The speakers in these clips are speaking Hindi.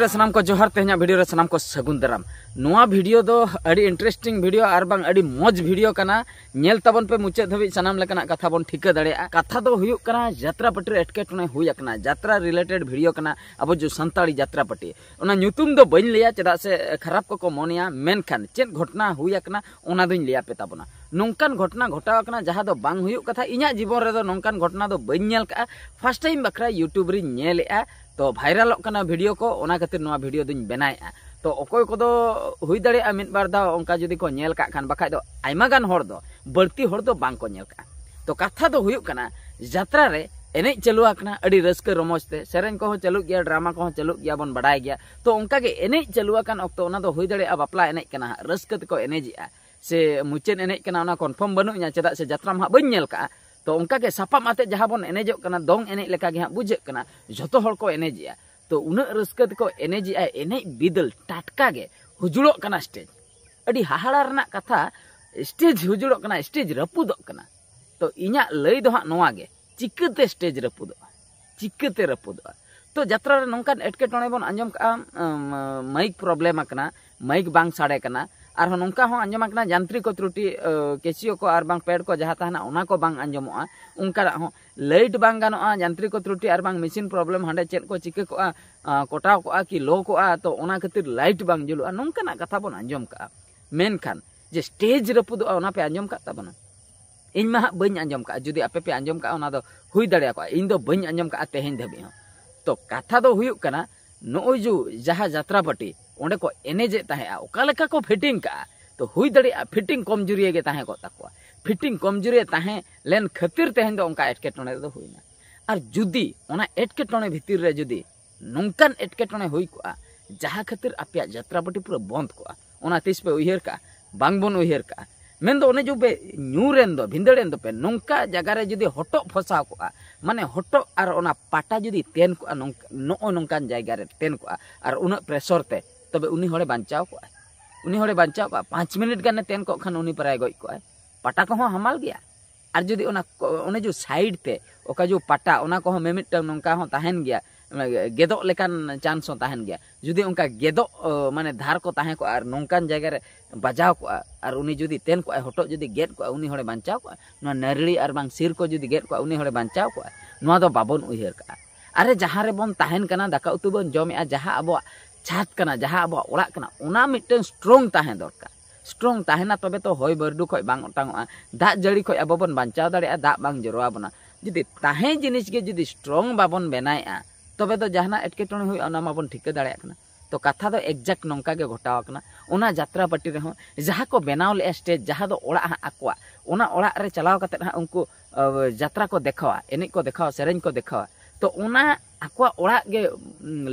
रे सनाम को जोहार तेहना वीडियो रे सनाम को सगुन दराम नोआ वीडियो दो अड़ी इंटरेस्टिंग वीडियो और बांग अड़ी मौज वीडियो कना नेल तबन पे मुचाद धबी सनाम लेकना कथा बन ठिका दाड़ेया कथा दो हुयुक कना यात्रा पट्टी एटकेटणे हुई अकना यात्रा रिलेटेड वीडियो कना अब जो संताड़ी यात्रा पट्टी ओना ᱧᱩᱛᱩᱢ दो बइन लिया चेदा से खराब को मोनिया मेनखान चेद घटना हुई अकना ओना दोइन लिया पे ताबना नोंकान घटना घटाव अकना जहां दो बांग हुयुक कथा इᱧᱟ जीवन रे दो नोंकान घटना दो बइन नेल का फर्स्ट टाइम बखरा यूट्यूब री नेलेआ तो भाइरल वीडियो को ओना खातिर नोआ वीडियो दुñ बनाएआ तो अकोय को दो हुई दाड़ेआ मिद बार दा ओंका जदी को नेल का खान बखाय दो आइमा गान हर दो बर्ती हर दो बांग को नेल का तो कथा दो हुयुक कना यात्रा रे एने चलु आकना अड़ी रस्क रमोजते सेरेन को चलु गया ड्रामा को चलु गया बन बडाय गया तो ओंका गे एने चलु आकन अक्तो ओना दो हुई दाड़ेआ बापला एने कना रस्क ते को एनेजिआ से मुचेन एने कना ओना कन्फर्म बनुña चेदा से यात्रा मा बñ नेल का तो उनका के सापाब आते जहां बन एनेजो कना दोंग एने लेका गे हां बुझे कना जतो हर को एनेजिया तो उना रस्कत को एनेजिया एने बिदल टाटका गे हुजुड़ो कना स्टेज अडी हाहाड़ा रना कथा स्टेज हुजुड़ो कना स्टेज रपुदो कना तो इña लई दो हां नोवा गे चिकते स्टेज रपुदो चिकते रपुदो तो यात्रा रे नोंकान एटकेटणे बन अंजम का माइक प्रॉब्लम आकना माइक बांग साडे कना और नौका हो आंजम आकना यांत्रिक त्रुटि केसियो को और बांग पेड़ को जहाँ तहना ओना को बांग आंजमोआ उनका हो लाइट बांग गानोआ यांत्रिक त्रुटि और बांग मशीन प्रॉब्लम हांडे चेद को चिके को कोटाव को कि लो को तो ओना खातिर लाइट बांग जुलुआ नौकाना कथा बन आंजम का मेनखान जे स्टेज रपुद ओना पे आंजम का तबना इन मा बñ आंजम का जुदी आपे पे आंजम का ओना दो हुई दाड़िया को इन दो बñ आंजम का तेहेन धबी तो कथा दो हुयुक कना नोय जो जहाँ यात्रा पट्टी ओंडे को एनेजे ताहेआ ओका लेका को फिटिंग का तो हुई दाड़िया फिटिंग कमजोरी गे ताहे को ताको फिटिंग कमजोरी ताहे लेन खातिर तेहेन दो ओंका एटकेटणे दो हुइना और जुदी ओना एटकेटणे भितिर रे जुदी नोंकान एटकेटणे हुई को जहाँ खातिर आपिया यात्रा पट्टी पूरा बंद को ओना तिस पे उयहर का बांग बन उयहर का मेन दो ओने जो पे न्यूरेन दो भिंदड़ेन दो पे नोंका जगह रे जुदी हटो फसा को माने हटो और ओना पाटा जुदी तेन को नो नोंकान जगह रे तेन को और उना प्रेशर ते तबे उनी होड़े बांचाव को 5 मिनट गाने तेन को खान उनी पराय गई को पाटा को हमाल गया और जुदी ओना जो साइड ते ओका जो पाटा ओना को मेमिट नोंका हो ताहेन गया गेदो लेकान चांस हो ताहेन गया जुदी उनका गेदो माने धार को ताहे को और नोंकान जगह रे बजाव को और उनी जुदी तेन को हटो जुदी गेट को उनी होड़े बांचाव को नो नरड़ी और बांग सिर को जुदी गेट को उनी होड़े बांचाव को नो दो बाबन उयहर का अरे जहां रे बन ताहेन कना दाका उतु बन जमेआ जहां अब छात कना जहां अब ओड़ा कना ओना मिटन स्ट्रॉन्ग ताहे दरकार स्ट्रॉन्ग ताहेना तबे तो होय बरडू खय बांग ओटांगोआ दा जड़ी खय अब बन बांचाव दाड़ेआ दा बांग जरोआ बना जुदी ताहे जिनिस गे जुदी स्ट्रॉन्ग बाबन बनाएआ तबे तो जहाना एटकेटणे हुई ओना माबन ठिका दाड़ेया कना तो कथा दो एक्जैक्ट नोंका गे घटाव कना ओना यात्रा पट्टी रे हो जहां को बनाव ले स्टेज जहां दो ओड़ा आकोआ ओना ओड़ा रे चलाव कते उनको यात्रा को देखावा एने को देखावा सेरेन को देखावा तो ओना आकोआ ओड़ा गे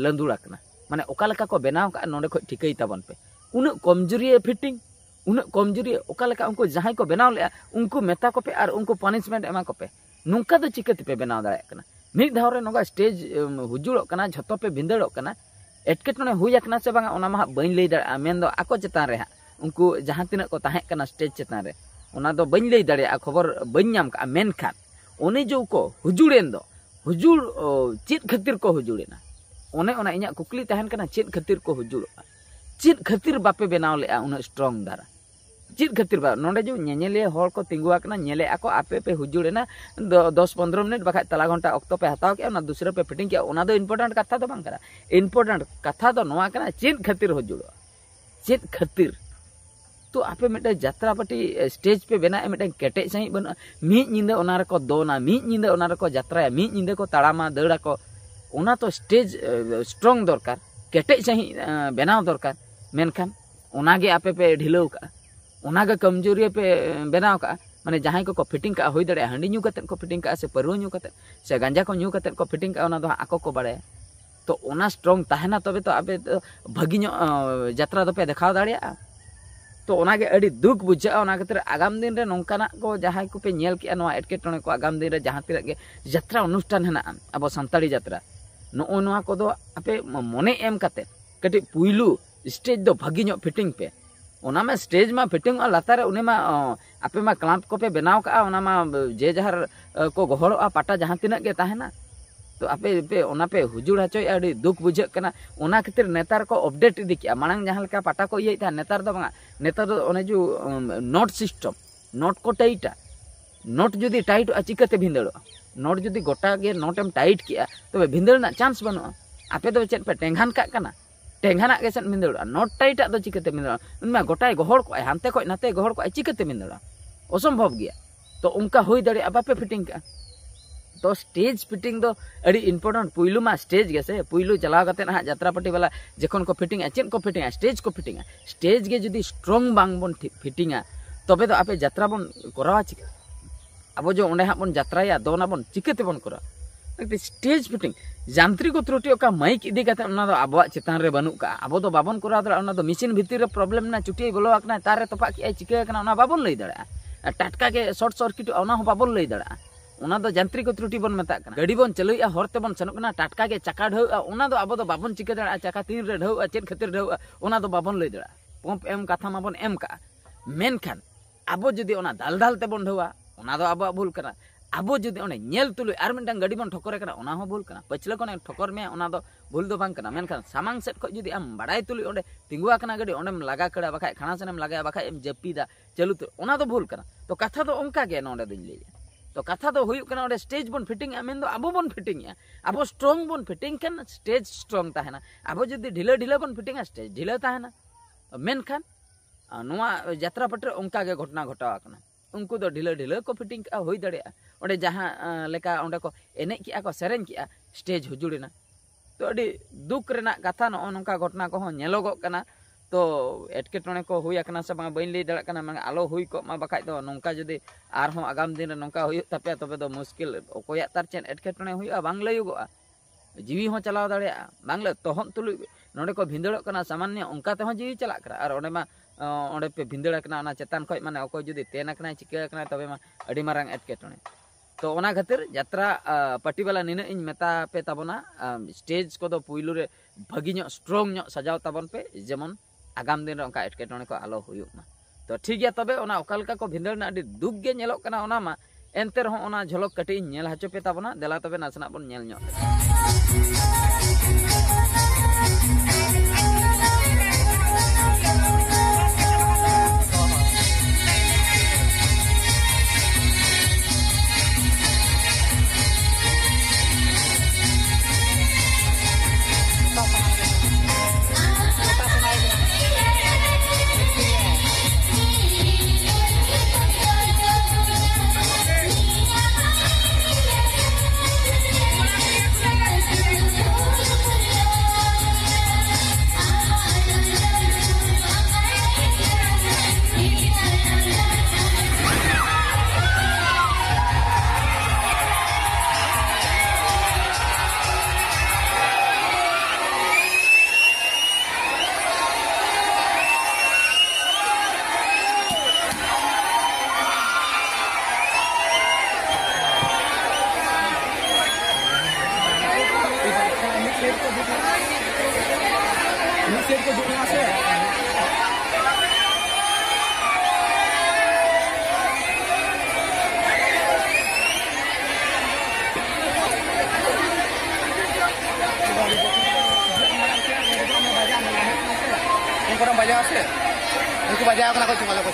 लंदुड़ा कना माने ओका लेका को बनाव का नोंडे खय ठिकई ताबन पे उन कमजोरी फिटिंग उन कमजोरी ओका लेका उनको जहां को बनाव ले उनको मेता को पे और उनको पनिशमेंट एमा को पे नोंका दो चिकते पे बनाव दाड़े कना मिद धाव रे नोंगा स्टेज हुजुड़ो कना झतो पे भिंदड़ो कना एटकेटणे हुई अकना से बांगा ओना मा बñ लई दाड़े मेन दो आको चेतान रे हा उनको जहां तिना को ताहे कना स्टेज चेतान रे ओना दो बñ लई दाड़े खबर बñ नाम का मेन खान ओने जो को हुजुड़ेन दो हुजुड़ चेत खातिर को हुजुड़ेना ओने ओना इña कुकली ताहेन कना चेत खातिर को हुजुड़ो चेत खातिर बापे बनाव ले उना स्ट्रॉन्ग दारा चेत खातिर बा नोंडे जो नेनेले हर को तिंगुआ कना नेले आको आपे पे हुजुड़ेना 10-15 मिनट बखा तला घंटा ऑक्तो पे हताव के ओना दूसरे पे फिटिंग किया ओना दो इंपोर्टेंट कथा दो बांग करा इंपोर्टेंट कथा दो नोआ कना चेत खातिर हुजुड़ो चेत खातिर तो आपे मेटे यात्रा पट्टी स्टेज पे बना मेटे केटे सही बना मिद निंदा ओना रे को दोना मिद निंदा ओना रे को यात्रा मिद निंदा को ताड़ामा दड़ा को ओना तो स्टेज स्ट्रॉन्ग दरकार केटे सही बनाव दरकार मेनखान ओनागे आपे पे ढिलो का ओनागे कमजोरी पे बनाव का माने जहां को फिटिंग का होई दड़े हांडी न्यू कते को फिटिंग का से परु न्यू कते से गांजा को न्यू कते को फिटिंग का ओना दो आको को बाड़े तो ओना स्ट्रॉन्ग ताहेना तबे तो आपे तो भागी यात्रा दो पे देखाव दाड़िया तो ओनागे अड़ी दुख बुझा ओना खातिर आगाम दिन रे नोंकाना को जहां को पे नेल किया नोआ एटकेटणे को आगाम दिन रे जहां तिरा के यात्रा अनुष्ठान हेना अब संताड़ी यात्रा नो नोआ को दो आपे मने एम कते कटी पुइलू स्टेज दो भागी नो फिटिंग पे ओना में स्टेज में फिटिंग लातारे उनी मा आपे मा क्लांप को पे बनाव का ओना मा जे जहर को गहड़ो पाटा जहां तिना के ताहेना तो आपे पे ओना पे हुजुड़ हचोय अड़ी दुख बुझे कना ओना खातिर नेतार को अपडेट इदी किया मांग जहां लेका पाटा को इये था नेतार दो बंगा नेतार दो ओने जो नोट सिस्टम नोट को टाइटा नोट जुदी टाइट चिकाते भिंदड़ो नोट जुदी गोटा गे नोटेम टाइट किया तो भिंदड़ ना चांस बनुआ आपे दो चेत पे टेंगान का कना टेंगाना के सन भिंदड़ नोट टाइट दो चिकाते भिंदड़ उनमा गोटाय गोहड़ को हानते को नाते गोहड़ को चिकाते भिंदड़ असंभव गया तो उनका होई दड़े बापे फिटिंग का तो स्टेज फिटिंग दो अड़ी इम्पोर्टेंट पुइलू मा स्टेज गेसे पुइलू चलाव कते ना यात्रा पार्टी वाला जखन को फिटिंग चेन को फिटिंग स्टेज गे जुदी स्ट्रॉन्ग बांग बन फिटिंग तबे तो आपे यात्रा बन करावा चिका अब जो ओंडे हां बन यात्राया दोना बन चिकाते बन करा स्टेज फिटिंग यांत्रिक त्रुटि का माइक इदी कते ओना दो आबवा चितान रे बनु का अब तो बाबन करा दरा ओना दो मशीन भीतर रे प्रॉब्लम ना चुटिय बोलो आकना तारे तपा कि चिका कना ओना बाबन लई दड़ा टटका के शॉर्ट सर्किट ओना हो बाबन लई दड़ा ओना दो यांत्रिक त्रुटि बन मेता कना गाड़ी बन चलुया हरते बन सनक कना टटका के चका ढौ ओना दो अब तो बाबन चिका दड़ा चका तीन रे ढौ चेन खातिर ढौ ओना दो बाबन लई दड़ा पंप एम कथा माबन एम का मेनखान अब जुदी ओना दाल दाल ते बन ढौआ ओना दो अब भूल कना अब जुदी ओने नेल तुलु आर मिटन गाड़ी बन ठोकर कना ओना हो भूल कना पछले कोने ठोकर में ओना दो भूल दो बांग कना मेनखान सामांग सेट को जुदी आम बड़ाई तुलु ओंडे तिंगुआ कना गाड़ी ओंडेम लगा कड़ा बखाय खाना सनेम लगा बखाय एम जपीदा चलु तो ओना दो भूल कना तो कथा दो ओंका गे नोंडे दुñ लई तो कथा दो हुयु कना ओंडे स्टेज बन फिटिंग मेन दो अब बन फिटिंग अब स्ट्रॉन्ग बन फिटिंग कन स्टेज स्ट्रॉन्ग ताहेना अब जुदी ढिला ढिला बन फिटिंग स्टेज ढिला ताहेना मेनखान नोआ यात्रा पटरे ओंका गे घटना घटावा कना उनको दो ढिला ढिला को फिटिंग का होई दड़िया ओंडे जहां लेका ओंडे को एने किया को सेरेन किया स्टेज हुजुड़िना तो अड़ी दुख रेना कथा नो नोंका घटना को हो नेलोगो कना तो एटकेटोने को हुई आकना से बंगा बइन लई दड़ा कना मांग आलो हुई को मा बखाय दो नोंका जदी आर हो आगाम दिन नोंका हुई तपे तबे दो मुश्किल ओकोया तार चेन एटकेटोने हुई बांग लयुगोआ जीवी हो चलाव दड़िया बांग ले तोहन तुलु नोंडे को भिंदड़ो कना सामान्य ओंका ते हो जीवी चला करा और ओंडे मा ओंडे पे भिंदड़ कना ओना चेतान खय माने ओको जदी तेन कना चिका कना तबे मा अडी मारांग एटकेटोने तो ओना खातिर यात्रा पार्टी वाला निना इन मेता पे ताबोना स्टेज को दो पुइलु रे भागी नो स्ट्रॉन्ग नो सजाव ताबन पे जेमन आगाम दिन रे ओंका एटकेटोने को आलो हुयुक मा तो ठीक गया तबे ओना ओकालका को भिंदड़ ना अडी दुख गे नेलोक कना ओना मा एनते रहो ओना झलक कटी नेल हाचो पे ताबोना देला तबे नासना बन नेल ᱧᱚᱜ Kurang banyak sih. Itu banyak aku nak cuma aku.